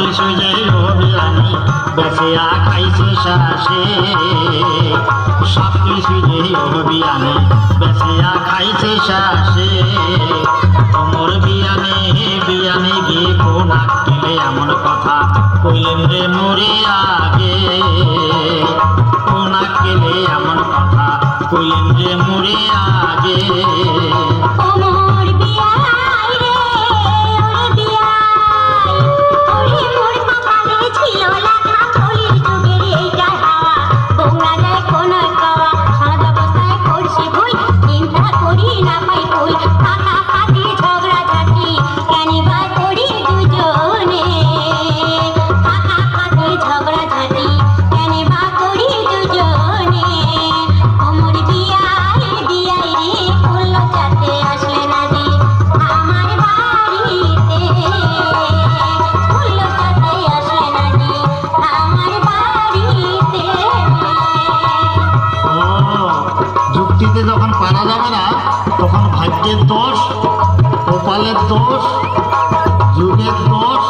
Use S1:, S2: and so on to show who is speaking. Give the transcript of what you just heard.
S1: কিছু যে অভিরানি বেঁচেয়া খাইছে শ্বাসে, সব কিছু যে অভিরানি বেঁচেয়া খাইছে শ্বাসে। তোমার বিয়ানে বিয়ানে গিয়ে কোনা গেলে এমন কথা কইলেন রে মরে আগে, কোনা গেলে এমন কথা কইলেন রে মরে আগে। যখন পারা যাবে না তখন ভাগ্যের দোষ, কপালের দোষ, যুগের দোষ,